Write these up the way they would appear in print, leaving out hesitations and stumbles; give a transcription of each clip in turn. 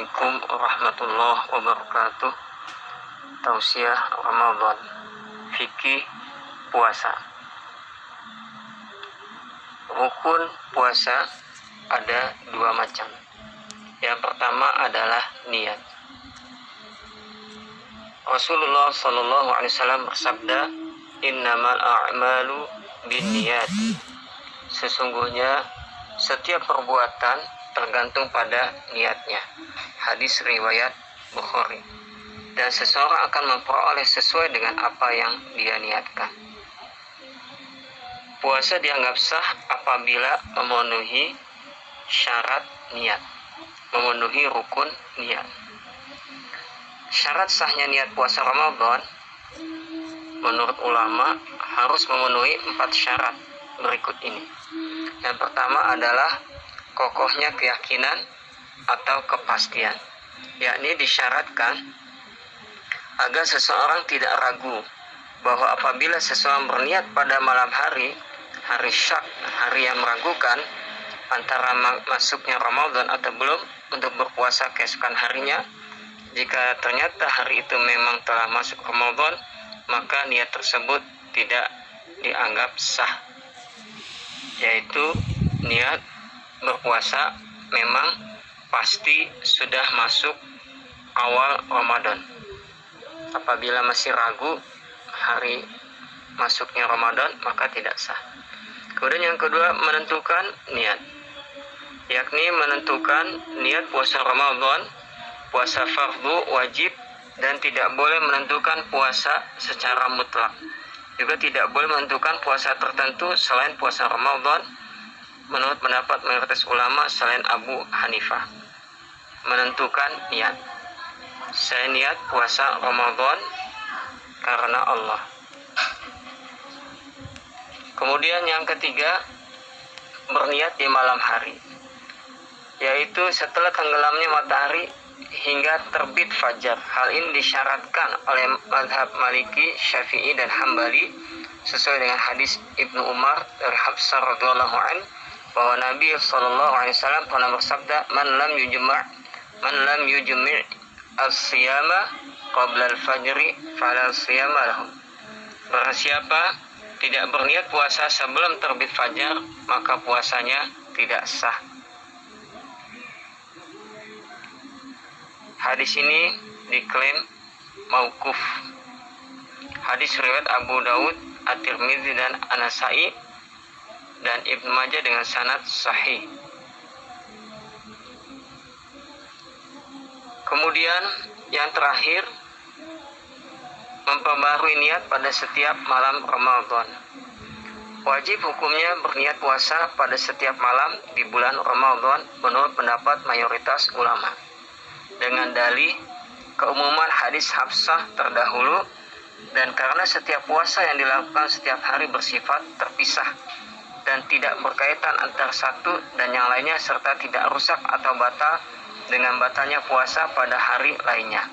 Assalamualaikum warahmatullahi wabarakatuh. Tausiah Ramadan, fikih puasa. Rukun puasa ada dua macam. Yang pertama adalah niat. Rasulullah SAW bersabda, innamal a'malu binniyati. Sesungguhnya setiap perbuatan tergantung pada niatnya. Hadis riwayat Bukhari. Dan seseorang akan memperoleh sesuai dengan apa yang dia niatkan. Puasa dianggap sah apabila memenuhi syarat niat, memenuhi rukun niat. Syarat sahnya niat puasa Ramadan menurut ulama harus memenuhi 4 syarat berikut ini. Yang pertama adalah kokohnya keyakinan atau kepastian, yakni disyaratkan agar seseorang tidak ragu bahwa apabila seseorang berniat pada malam hari syak, hari yang meragukan antara masuknya Ramadan atau belum untuk berpuasa keesokan harinya, jika ternyata hari itu memang telah masuk Ramadan, maka niat tersebut tidak dianggap sah, yaitu niat berpuasa memang pasti sudah masuk awal Ramadan. Apabila masih ragu hari masuknya Ramadan, maka tidak sah. Kemudian yang kedua, menentukan niat, yakni menentukan niat puasa Ramadan, puasa fardu wajib, dan tidak boleh menentukan puasa secara mutlak. Juga tidak boleh menentukan puasa tertentu selain puasa Ramadan menurut pendapat mayoritas ulama selain Abu Hanifah. Menentukan niat, saya niat puasa Ramadan karena Allah. Kemudian yang ketiga, berniat di malam hari, yaitu setelah tenggelamnya matahari hingga terbit fajar. Hal ini disyaratkan oleh mazhab Maliki, Syafi'i, dan Hambali sesuai dengan hadis Ibnu Umar dari Hafsah radhiyallahu anhu bahwa Nabi SAW pernah bersabda, man lam yujmi' as-siyama qabla al-fajri fala siyama lahu. Barang siapa tidak berniat puasa sebelum terbit fajar, maka puasanya tidak sah. Hadis ini diklaim mauquf. Hadis riwayat Abu Daud, At-Tirmidzi, dan An-Nasa'i dan Ibnu Majah dengan sanad sahih. Kemudian yang terakhir, memperbarui niat pada setiap malam Ramadan. Wajib hukumnya berniat puasa pada setiap malam di bulan Ramadan menurut pendapat mayoritas ulama, dengan dalih keumuman hadis Hafsah terdahulu, dan karena setiap puasa yang dilakukan setiap hari bersifat terpisah dan tidak berkaitan antara satu dan yang lainnya, serta tidak rusak atau batal dengan batalnya puasa pada hari lainnya.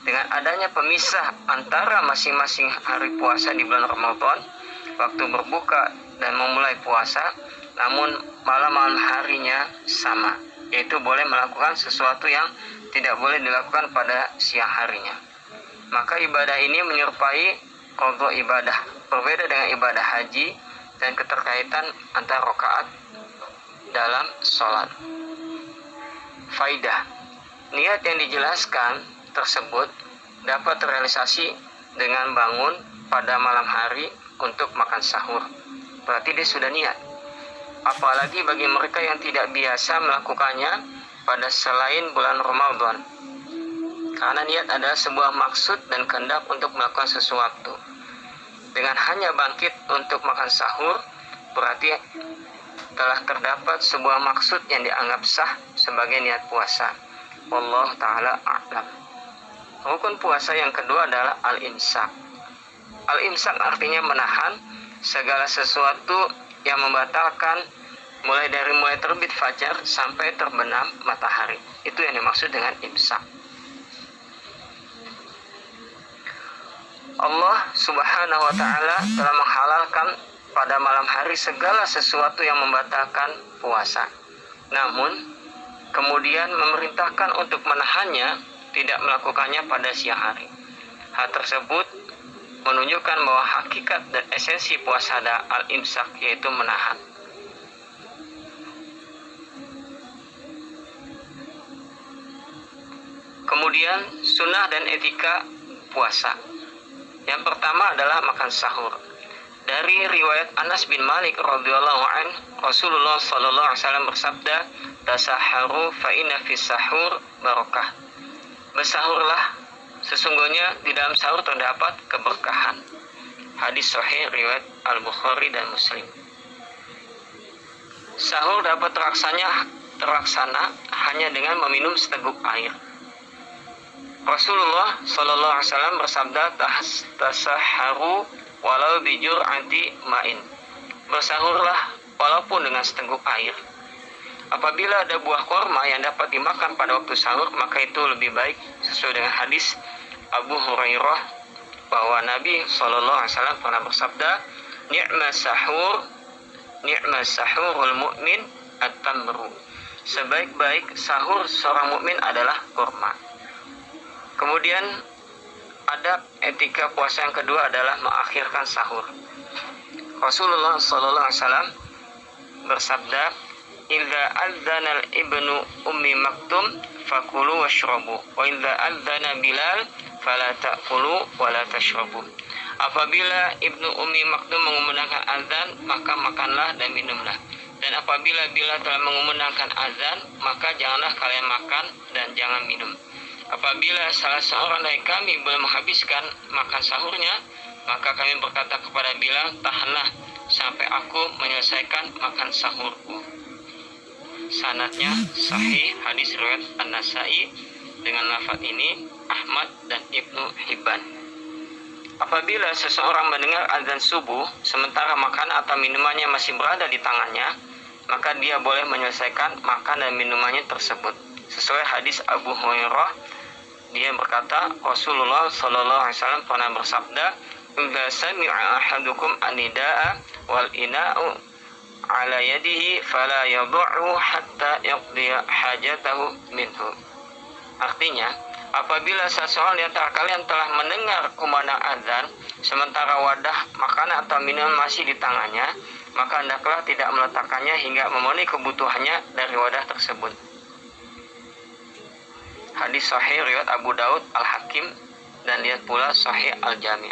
Dengan adanya pemisah antara masing-masing hari puasa di bulan Ramadan, waktu berbuka dan memulai puasa, namun malam-malam harinya sama, yaitu boleh melakukan sesuatu yang tidak boleh dilakukan pada siang harinya. Maka ibadah ini menyerupai qadha ibadah, berbeda dengan ibadah haji dan keterkaitan antara rakaat dalam sholat. Faidah, niat yang dijelaskan tersebut dapat terrealisasi dengan bangun pada malam hari untuk makan sahur. Berarti dia sudah niat. Apalagi bagi mereka yang tidak biasa melakukannya pada selain bulan Ramadan. Karena niat adalah sebuah maksud dan kehendak untuk melakukan sesuatu. Dengan hanya bangkit untuk makan sahur, berarti telah terdapat sebuah maksud yang dianggap sah sebagai niat puasa. Wallahu ta'ala a'lam. Rukun puasa yang kedua adalah al-imsak. Al-imsak artinya menahan segala sesuatu yang membatalkan mulai terbit fajar sampai terbenam matahari. Itu yang dimaksud dengan imsak. Allah Subhanahu wa ta'ala telah menghalalkan pada malam hari segala sesuatu yang membatalkan puasa. Namun kemudian memerintahkan untuk menahannya, tidak melakukannya pada siang hari. Hal tersebut menunjukkan bahwa hakikat dan esensi puasa al-imsak yaitu menahan. Kemudian sunnah dan etika puasa. Yang pertama adalah makan sahur. Dari riwayat Anas bin Malik radhiyallahu an, Rasulullah sallallahu alaihi wasallam bersabda, "Tasaharu fa inna fis sahur barakah." Bersahurlah, sesungguhnya di dalam sahur terdapat keberkahan. Hadis sahih riwayat Al-Bukhari dan Muslim. Sahur dapat terlaksana hanya dengan meminum seteguk air. Rasulullah sallallahu alaihi wasallam bersabda, "Tasaharu walau bijur anti ma'in." Bersahurlah walaupun dengan seteguk air. Apabila ada buah korma yang dapat dimakan pada waktu sahur, maka itu lebih baik, sesuai dengan hadis Abu Hurairah bahwa Nabi sallallahu alaihi wasallam pernah bersabda, "Ni'mas sahurul mu'min at-tamru." Sebaik-baik sahur seorang mukmin adalah kurma. Kemudian adab etika puasa yang kedua adalah mengakhirkan sahur. Rasulullah sallallahu alaihi wasallam bersabda, "Idza adzana al-ibnu ummi maktum fakulu washrabu, wa idza adzana Bilal fala ta'kulu wa la tashrabu." Apabila Ibnu Ummi Maktum mengumandangkan azan, maka makanlah dan minumlah. Dan apabila Bilal telah mengumandangkan azan, maka janganlah kalian makan dan jangan minum. Apabila salah seorang dari kami belum menghabiskan makan sahurnya, maka kami berkata kepada Bilal, "Tahanlah sampai aku menyelesaikan makan sahurku." Sanadnya sahih, hadis riwayat An-Nasa'i. Dengan lafaz ini Ahmad dan Ibnu Hibban. Apabila seseorang mendengar azan subuh sementara makan atau minumannya masih berada di tangannya, maka dia boleh menyelesaikan makan dan minumannya tersebut. Sesuai hadis Abu Hurairah, dia berkata, Rasulullah sallallahu alaihi wasallam pernah bersabda, "Idza sami'a ahadukum anidaa wal ina'u ala yadihi fala yad'u hatta yaqdiya hajatahu minhu." Artinya, apabila seseorang di antara kalian telah mendengar kumandang azan sementara wadah makanan atau minuman masih di tangannya, maka hendaklah tidak meletakkannya hingga memenuhi kebutuhannya dari wadah tersebut. Hadis sahih riwayat Abu Daud, Al-Hakim, dan lihat pula sahih Al-Jami'.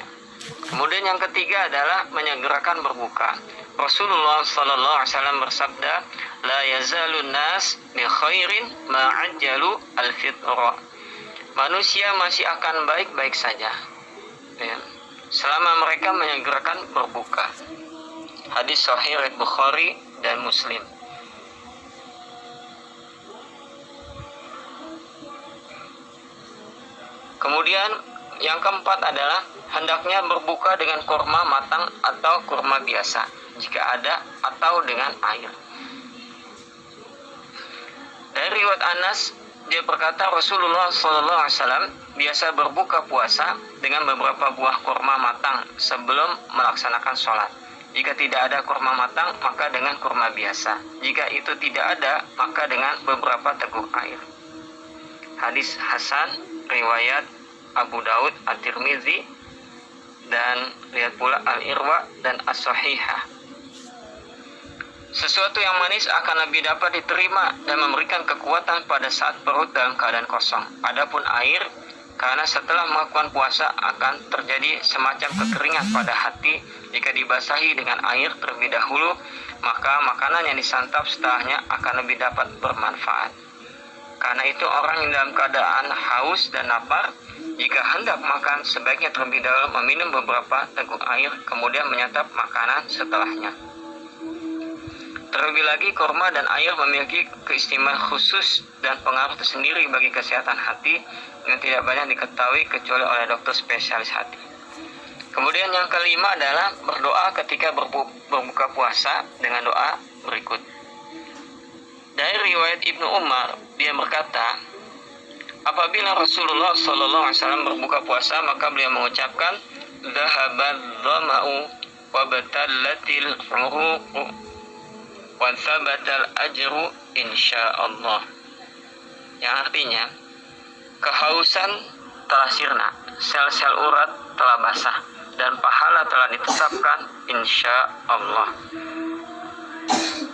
Kemudian yang ketiga adalah menyegerakan berbuka. Rasulullah sallallahu alaihi wasallam bersabda, "La yazalun nas bi khairin ma ajjalu al-fitra." Manusia masih akan baik-baik saja selama mereka menyegerakan berbuka. Hadis sahih riwayat Bukhari dan Muslim. Kemudian yang keempat adalah hendaknya berbuka dengan kurma matang atau kurma biasa jika ada, atau dengan air. Dari riwayat Anas, dia berkata Rasulullah SAW biasa berbuka puasa dengan beberapa buah kurma matang sebelum melaksanakan sholat. Jika tidak ada kurma matang, maka dengan kurma biasa. Jika itu tidak ada, maka dengan beberapa teguk air. Hadis Hasan riwayat Abu Daud, At-Tirmizi, dan lihat pula Al-Irwa dan As-Sahihah. Sesuatu yang manis akan lebih dapat diterima dan memberikan kekuatan pada saat perut dalam keadaan kosong. Adapun air, karena setelah melakukan puasa akan terjadi semacam kekeringan pada hati. Jika dibasahi dengan air terlebih dahulu, maka makanan yang disantap setelahnya akan lebih dapat bermanfaat. Karena itu orang yang dalam keadaan haus dan lapar, jika hendak makan, sebaiknya terlebih dahulu meminum beberapa teguk air, kemudian menyantap makanan setelahnya. Terlebih lagi, kurma dan air memiliki keistimewaan khusus dan pengaruh tersendiri bagi kesehatan hati yang tidak banyak diketahui kecuali oleh dokter spesialis hati. Kemudian yang kelima adalah berdoa ketika berbuka puasa dengan doa berikut. Dari riwayat Ibnu Umar, dia berkata, apabila Rasulullah SAW berbuka puasa, maka beliau mengucapkan, "Dhahabadz dhama'u wa batallatil 'uruqu wa thabatal ajru insyaallah." yang artinya kehausan telah sirna, sel-sel urat telah basah, dan pahala telah ditetapkan insya Allah.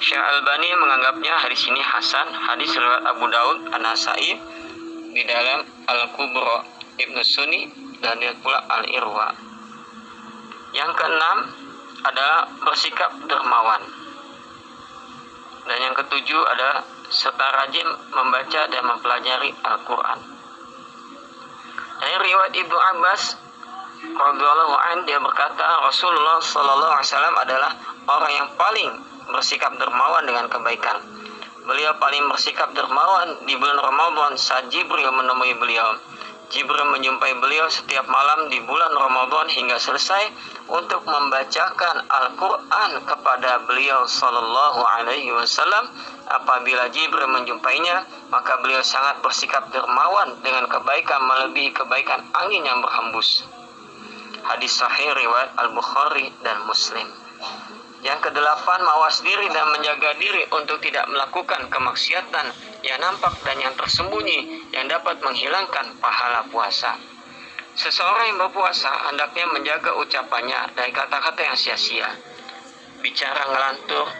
Syekh Albani menganggapnya hadis ini hasan. Hadis riwayat Abu Daud, An-Nasai di dalam Al-Kubra, Ibnu Sunni, dan dia pula Al-Irwa. Yang keenam adalah bersikap dermawan. Dan yang ketujuh adalah serta rajin membaca dan mempelajari Al-Quran. Dari riwayat Ibnu Abbas radhiyallahu anhu, dia berkata Rasulullah sallallahu alaihi wasallam adalah orang yang paling bersikap dermawan dengan kebaikan. Beliau paling bersikap dermawan di bulan Ramadan saat Jibril menemui beliau. Jibril menjumpai beliau setiap malam di bulan Ramadan hingga selesai untuk membacakan Al-Quran kepada beliau sallallahu alaihi wasallam. Apabila Jibril menjumpainya, maka beliau sangat bersikap dermawan dengan kebaikan melebihi kebaikan angin yang berhembus. Hadis sahih riwayat Al-Bukhari dan Muslim. Yang kedelapan, mawas diri dan menjaga diri untuk tidak melakukan kemaksiatan yang nampak dan yang tersembunyi yang dapat menghilangkan pahala puasa. Seseorang yang berpuasa hendaknya menjaga ucapannya dari kata-kata yang sia-sia, bicara ngelantur,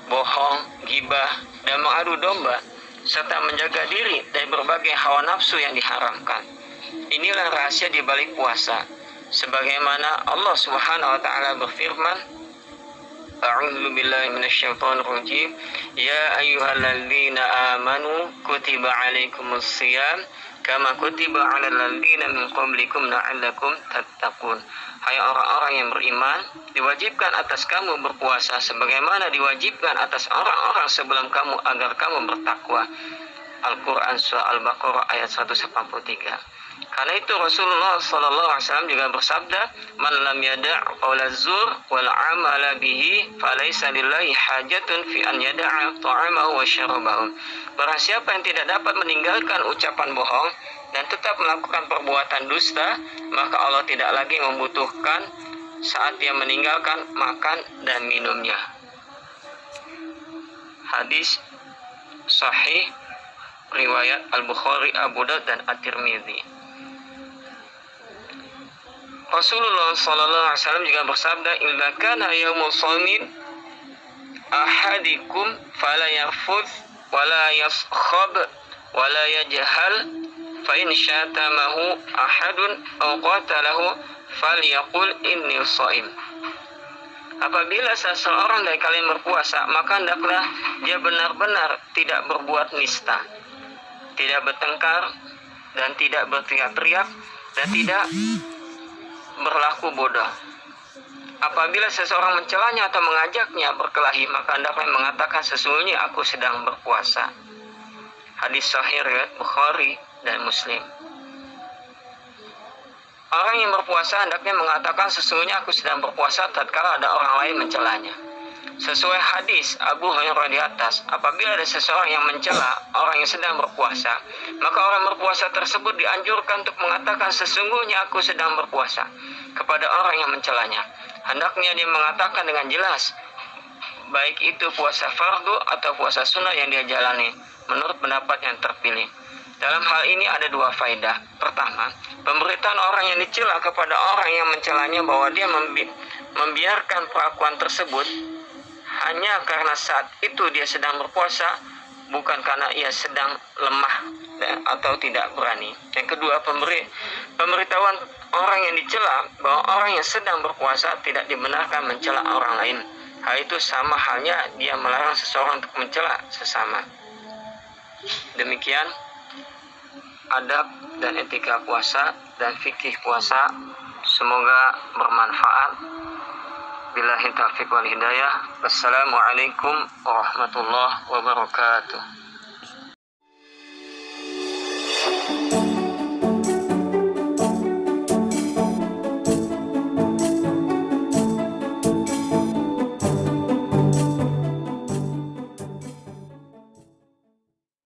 bohong, gibah, dan mengadu domba, serta menjaga diri dari berbagai hawa nafsu yang diharamkan. Inilah rahasia di balik puasa. Sebagaimana Allah Subhanahu wa taala berfirman, A'udzu billahi minasyaitonir rajim. Ya ayyuhalladzina amanu kutiba 'alaikumus shiyam kama kutiba 'alal ladzina min qablikum la'allakum tattaqun. Hai orang-orang yang beriman, diwajibkan atas kamu berpuasa sebagaimana diwajibkan atas orang-orang sebelum kamu agar kamu bertakwa. Al-Quran surah Al-Baqarah ayat 183. Karena itu Rasulullah sallallahu alaihi wasallam juga bersabda, "Man lam yada' qaula zur wal 'amala bihi falaysa lillahi hajatun fi an yada'a ta'amahu wa syarabahu." Barang siapa yang tidak dapat meninggalkan ucapan bohong dan tetap melakukan perbuatan dusta, maka Allah tidak lagi membutuhkan saat dia meninggalkan makan dan minumnya. Hadis sahih riwayat Al-Bukhari, Abu Daud, dan At-Tirmidzi. Rasulullah sallallahu alaihi wasallam juga bersabda, "Idza kana yaumul shamin ahadikum fala yarfuth wala yaskhab wala yajhal fa in syatamahu ahadun aw qatalahu falyaqul inni shaim." Apabila seseorang dari kalian berpuasa, maka hendaklah dia benar-benar tidak berbuat nista, tidak bertengkar, dan tidak berteriak-teriak, dan tidak berlaku bodoh. Apabila seseorang mencelanya atau mengajaknya berkelahi, maka hendaknya mengatakan sesungguhnya aku sedang berpuasa. Hadis sahih riwayat Bukhari dan Muslim. Orang yang berpuasa hendaknya mengatakan sesungguhnya aku sedang berpuasa tatkala ada orang lain mencelanya. Sesuai hadis Abu Hurairah di atas, apabila ada seseorang yang mencela orang yang sedang berpuasa, maka orang berpuasa tersebut dianjurkan untuk mengatakan sesungguhnya aku sedang berpuasa kepada orang yang mencelanya. Hendaknya dia mengatakan dengan jelas, baik itu puasa fardu atau puasa sunnah yang dia jalani, menurut pendapat yang terpilih. Dalam hal ini ada dua faedah. Pertama, pemberitaan orang yang dicela kepada orang yang mencelanya bahwa dia membiarkan perlakuan tersebut hanya karena saat itu dia sedang berpuasa, bukan karena ia sedang lemah atau tidak berani. Yang kedua, pemberitahuan orang yang dicela bahwa orang yang sedang berpuasa tidak dibenarkan mencela orang lain. Hal itu sama halnya dia melarang seseorang untuk mencela sesama. Demikian adab dan etika puasa dan fikih puasa. Semoga bermanfaat. Billahi taufiq wal hidayah. Wassalamualaikum warahmatullahi wabarakatuh.